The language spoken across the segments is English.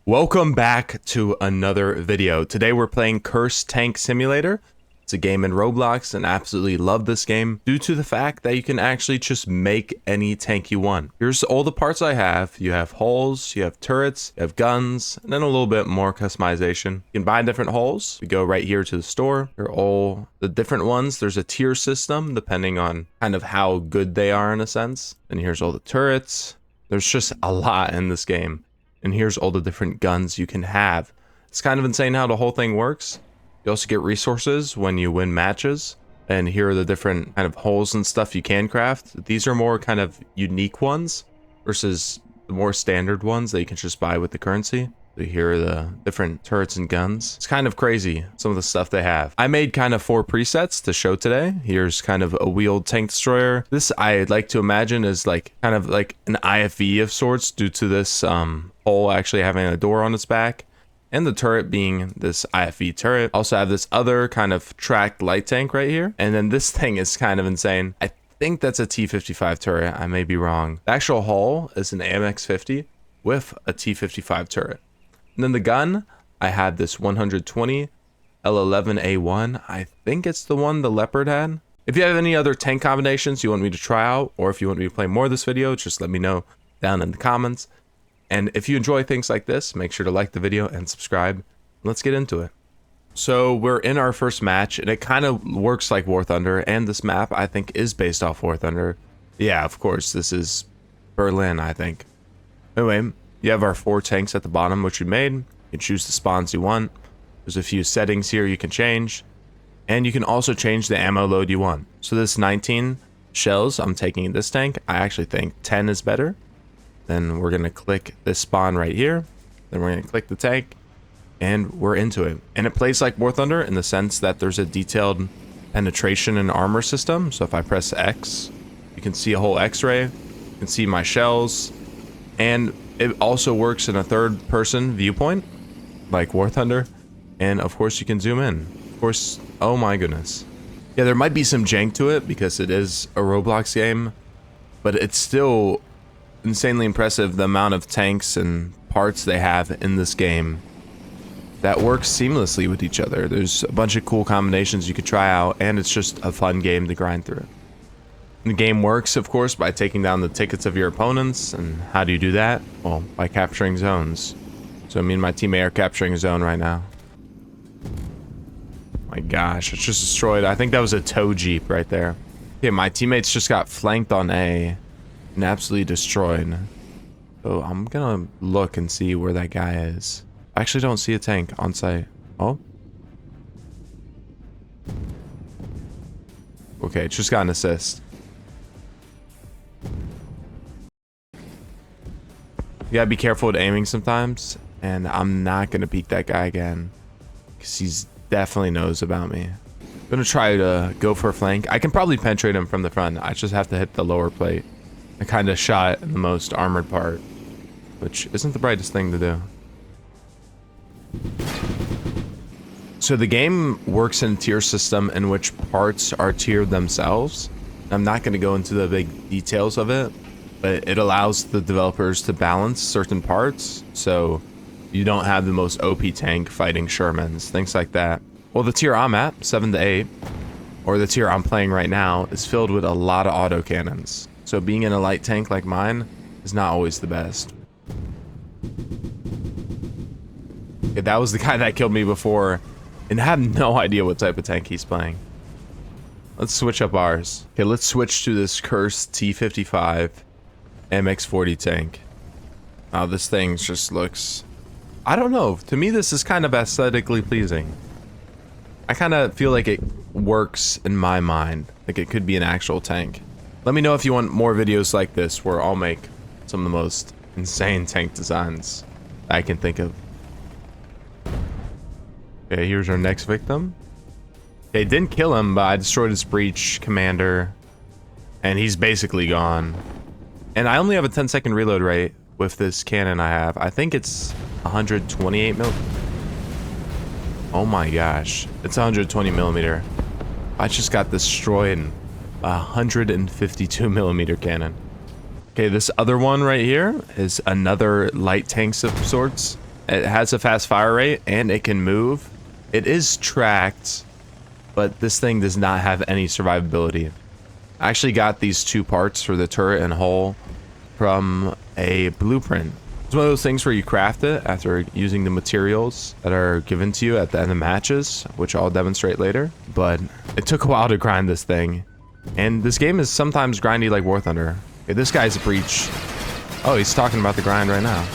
Welcome back to another video. Today we're playing Cursed Tank Simulator. It's a game in Roblox and absolutely love this game due to the fact that you can actually just make any tank you want. Here's all the parts I have. You have hulls, you have turrets, you have guns, and then a little bit more customization. You can buy different hulls. We go right here to the store. They're all the different ones. There's a tier system depending on kind of how good they are in a sense. And here's all the turrets. There's just a lot in this game. And here's all the different guns you can have. It's kind of insane how the whole thing works. You also get resources when you win matches. And here are the different kind of holes and stuff you can craft. These are more kind of unique ones versus the more standard ones that you can just buy with the currency. So here are the different turrets and guns. It's kind of crazy, some of the stuff they have. I made kind of 4 presets to show today. Here's kind of a wheeled tank destroyer. This I'd like to imagine is like kind of like an IFV of sorts due to this hole actually having a door on its back. And the turret being this IFV turret. Also have this other kind of tracked light tank right here. And then this thing is kind of insane. I think that's a T55 turret. I may be wrong. The actual hull is an AMX-50 with a T55 turret. And then the gun, I had this 120 L11A1. I think it's the one the Leopard had. If you have any other tank combinations you want me to try out, or if you want me to play more of this video, just let me know down in the comments. And if you enjoy things like this, make sure to like the video and subscribe. Let's get into it. So we're in our first match, and it kind of works like War Thunder, and this map I think is based off War Thunder. Yeah, of course, this is Berlin, I think. Anyway, you have our 4 tanks at the bottom, which we made. You can choose the spawns you want. There's a few settings here you can change. And you can also change the ammo load you want. So this 19 shells I'm taking in this tank, I actually think 10 is better. Then we're going to click this spawn right here. Then we're going to click the tank. And we're into it. And it plays like War Thunder in the sense that there's a detailed penetration and armor system. So if I press X, you can see a whole X-ray. You can see my shells. And it also works in a third-person viewpoint, like War Thunder, and of course you can zoom in. Of course, oh my goodness. Yeah, there might be some jank to it because it is a Roblox game, but it's still insanely impressive the amount of tanks and parts they have in this game that works seamlessly with each other. There's a bunch of cool combinations you could try out, and it's just a fun game to grind through. The game works, of course, by taking down the tickets of your opponents. And how do you do that? Well, by capturing zones. So me and my teammate are capturing a zone right now. My gosh, it's just destroyed. I think that was a tow jeep right there. Okay, my teammates just got flanked on A and absolutely destroyed. So I'm gonna look and see where that guy is. I actually don't see a tank on site. Oh. Okay, just got an assist. You gotta be careful with aiming sometimes, and I'm not gonna peek that guy again because he's definitely knows about me. I'm gonna try to go for a flank. I can probably penetrate him from the front. I just have to hit the lower plate. I kind of shot in the most armored part, which isn't the brightest thing to do. So the game works in a tier system in which parts are tiered themselves. I'm not gonna go into the big details of it, but it allows the developers to balance certain parts, so you don't have the most OP tank fighting Shermans, things like that. Well, the tier I'm at, 7 to 8, or the tier I'm playing right now, is filled with a lot of autocannons. So being in a light tank like mine is not always the best. Okay, that was the guy that killed me before, and I have no idea what type of tank he's playing. Let's switch up ours. Okay, let's switch to this cursed T55 MX-40 tank. Wow, this thing just looks... I don't know. To me, this is kind of aesthetically pleasing. I kind of feel like it works in my mind. Like it could be an actual tank. Let me know if you want more videos like this where I'll make some of the most insane tank designs I can think of. Okay, here's our next victim. They didn't kill him, but I destroyed his breach commander. And he's basically gone. And I only have a 10-second reload rate with this cannon I have. I think it's 128 mil. Oh my gosh. It's 120 millimeter. I just got destroyed by a 152 millimeter cannon. Okay, this other one right here is another light tanks of sorts. It has a fast fire rate and it can move. It is tracked, but this thing does not have any survivability. I actually got these two parts for the turret and hull from a blueprint. It's one of those things where you craft it after using the materials that are given to you at the end of matches, which I'll demonstrate later. But it took a while to grind this thing. And this game is sometimes grindy like War Thunder. Okay, this guy's a breach. Oh, he's talking about the grind right now.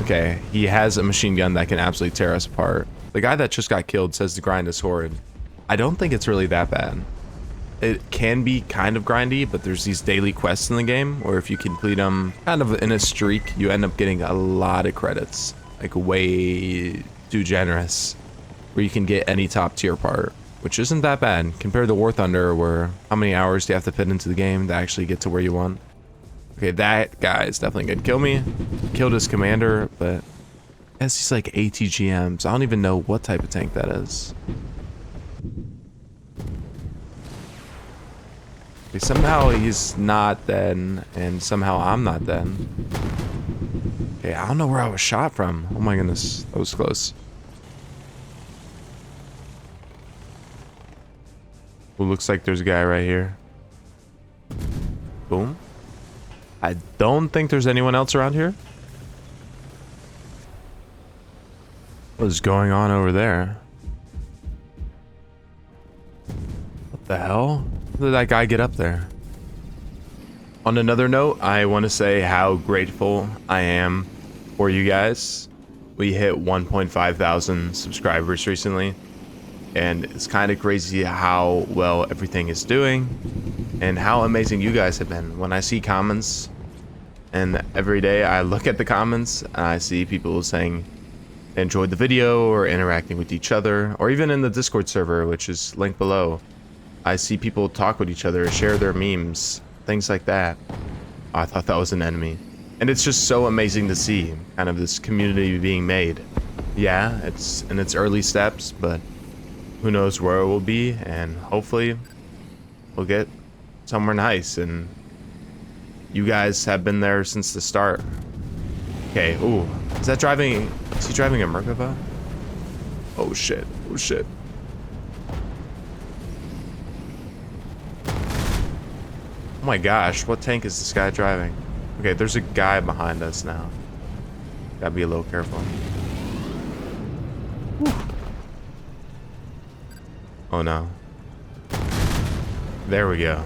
Okay, he has a machine gun that can absolutely tear us apart. The guy that just got killed says the grind is horrid. I don't think it's really that bad. It can be kind of grindy, but there's these daily quests in the game where if you complete them kind of in a streak, you end up getting a lot of credits. Like way too generous. Where you can get any top tier part, which isn't that bad compared to War Thunder, where how many hours do you have to put into the game to actually get to where you want? Okay, that guy is definitely gonna kill me. Killed his commander, but has these like ATGMs. I don't even know what type of tank that is. Okay, somehow he's not dead, and somehow I'm not dead. Okay, I don't know where I was shot from. Oh my goodness, that was close. Well, looks like there's a guy right here. Boom. I don't think there's anyone else around here. What is going on over there? What the hell? How did that guy get up there? On another note, I want to say how grateful I am for you guys. We hit 1.5 thousand subscribers recently, and it's kind of crazy how well everything is doing and how amazing you guys have been. When I see comments, and every day I look at the comments and I see people saying they enjoyed the video or interacting with each other, or even in the Discord server, which is linked below, I see people talk with each other, share their memes, things like that. I thought that was an enemy. And it's just so amazing to see kind of this community being made. Yeah, it's in its early steps, but who knows where it will be, and hopefully we'll get somewhere nice. And you guys have been there since the start. Okay, ooh, is he driving a Merkava? Oh shit, oh shit. Oh my gosh, what tank is this guy driving? Okay, there's a guy behind us now. Gotta be a little careful. Whew. Oh no. There we go.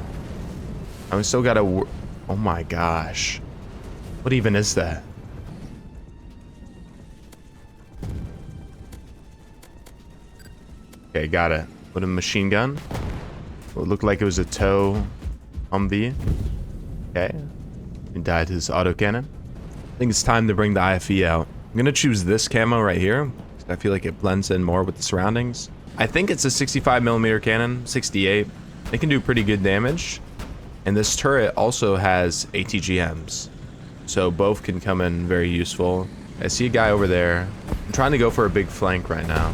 And we still gotta oh my gosh. What even is that? Okay, got it. With a machine gun. It looked like it was a tow Humvee. Okay. He died his autocannon. I think it's time to bring the IFE out. I'm gonna choose this camo right here. I feel like it blends in more with the surroundings. I think it's a 65mm cannon, 68. It can do pretty good damage. And this turret also has ATGMs. So both can come in very useful. I see a guy over there. I'm trying to go for a big flank right now.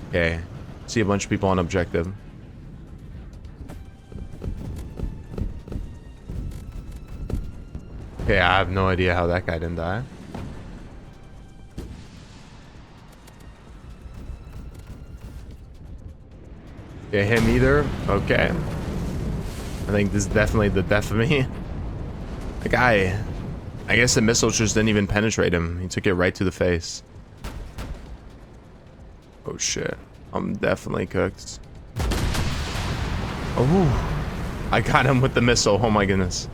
Okay. See a bunch of people on objective. Okay, I have no idea how that guy didn't die. Okay, him either. Okay. I think this is definitely the death of me. The guy, I guess the missiles just didn't even penetrate him. He took it right to the face. Oh shit. I'm definitely cooked. Oh, I got him with the missile. Oh my goodness.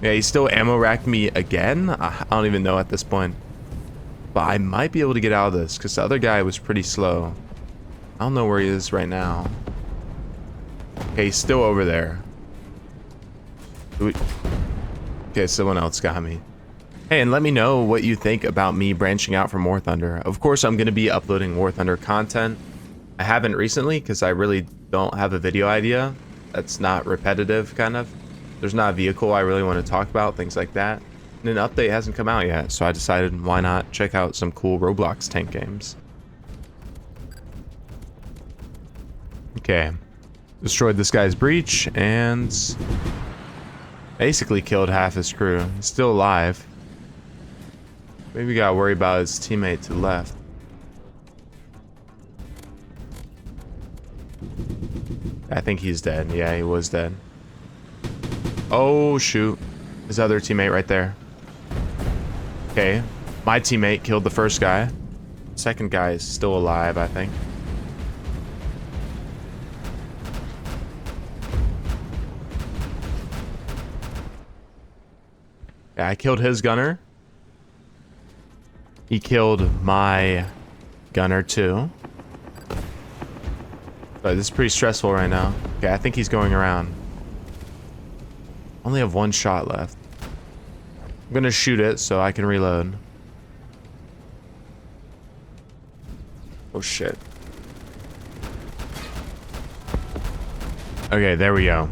Yeah, he still ammo racked me again. I don't even know at this point. But I might be able to get out of this because the other guy was pretty slow. I don't know where he is right now. Okay, he's still over there. Okay, someone else got me. Hey, and let me know what you think about me branching out from War Thunder. Of course, I'm going to be uploading War Thunder content. I haven't recently because I really don't have a video idea that's not repetitive, kind of. There's not a vehicle I really want to talk about, things like that. And an update hasn't come out yet, so I decided why not check out some cool Roblox tank games. Okay. Destroyed this guy's breach, and Basically killed half his crew. He's still alive. Maybe we gotta worry about his teammate to the left. I think he's dead. Yeah, he was dead. Oh, shoot. His other teammate right there. Okay. My teammate killed the first guy. Second guy is still alive, I think. Yeah, I killed his gunner. He killed my gunner too. But this is pretty stressful right now. Okay, I think he's going around. Only have one shot left. I'm gonna shoot it so I can reload. Oh shit. Okay, there we go.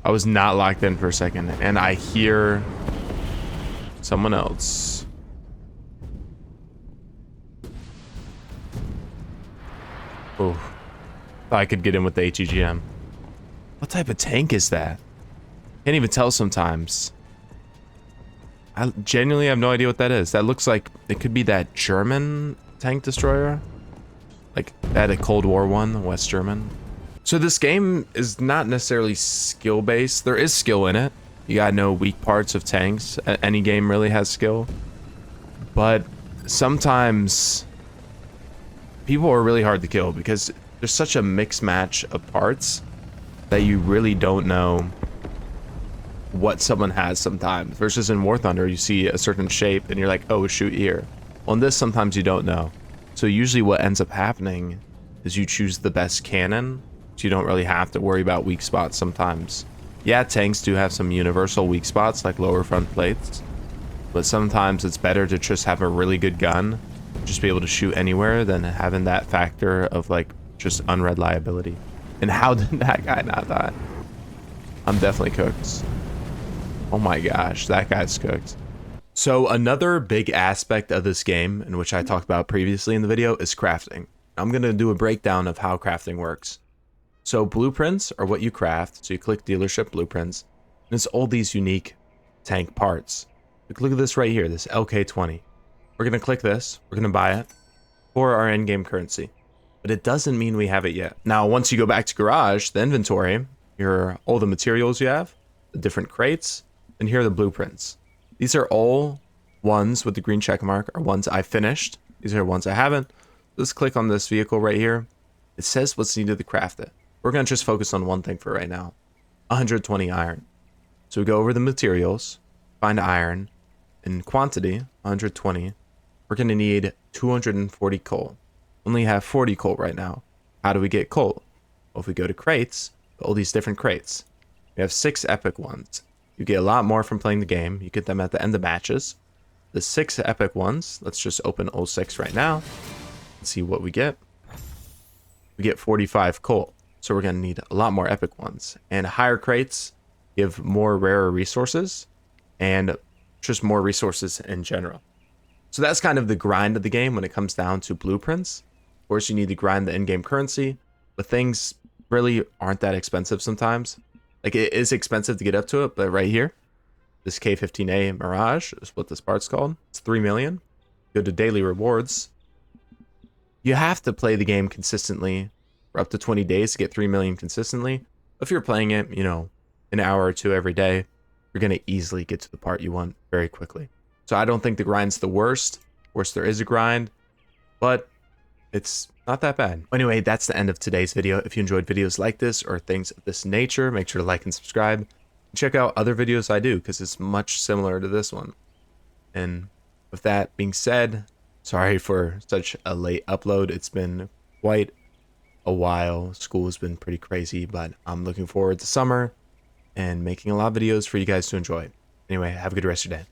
I was not locked in for a second, and I hear someone else. Oh, thought I could get in with the HEGM. What type of tank is that? Can't even tell sometimes. I genuinely have no idea what that is. That looks like it could be that German tank destroyer. Like that a Cold War one, West German. So this game is not necessarily skill based. There is skill in it. You gotta know weak parts of tanks. Any game really has skill. But sometimes people are really hard to kill because there's such a mixed match of parts that you really don't know what someone has sometimes. Versus in War Thunder, you see a certain shape and you're like, oh, shoot here. Well, in this, sometimes you don't know. So usually what ends up happening is you choose the best cannon, so you don't really have to worry about weak spots sometimes. Yeah, tanks do have some universal weak spots like lower front plates, but sometimes it's better to just have a really good gun, just be able to shoot anywhere, than having that factor of like just unreliability. And how did that guy not die? I'm definitely cooked. Oh my gosh, that guy's cooked. So another big aspect of this game, in which I talked about previously in the video, is crafting. I'm going to do a breakdown of how crafting works. So blueprints are what you craft. So you click dealership blueprints, and it's all these unique tank parts. Look at this right here, this LK20. We're going to click this, we're going to buy it for our in-game currency. But it doesn't mean we have it yet. Now, once you go back to Garage, the inventory, here are all the materials you have, the different crates, and here are the blueprints. These are all ones with the green check mark, are ones I finished. These are ones I haven't. Let's click on this vehicle right here. It says what's needed to craft it. We're going to just focus on one thing for right now. 120 iron. So we go over the materials, find iron, in quantity, 120. We're going to need 240 coal. Only have 40 coal right now. How do we get coal? Well, if we go to crates, all these different crates. We have 6 epic ones. You get a lot more from playing the game. You get them at the end of matches. The 6 epic ones, let's just open 06 right now and see what we get. We get 45 coal. So we're going to need a lot more epic ones. And higher crates give more rarer resources and just more resources in general. So that's kind of the grind of the game when it comes down to blueprints. Of course, you need to grind the in-game currency, but things really aren't that expensive sometimes. Like, it is expensive to get up to it, but right here, this K15A Mirage is what this part's called. It's 3 million. Go to daily rewards. You have to play the game consistently for up to 20 days to get 3 million consistently. If you're playing it, you know, an hour or two every day, you're going to easily get to the part you want very quickly. So I don't think the grind's the worst. Of course, there is a grind, but it's not that bad. Anyway, that's the end of today's video. If you enjoyed videos like this or things of this nature, make sure to like and subscribe. And check out other videos I do because it's much similar to this one. And with that being said, sorry for such a late upload. It's been quite a while. School has been pretty crazy, but I'm looking forward to summer and making a lot of videos for you guys to enjoy. Anyway, have a good rest of your day.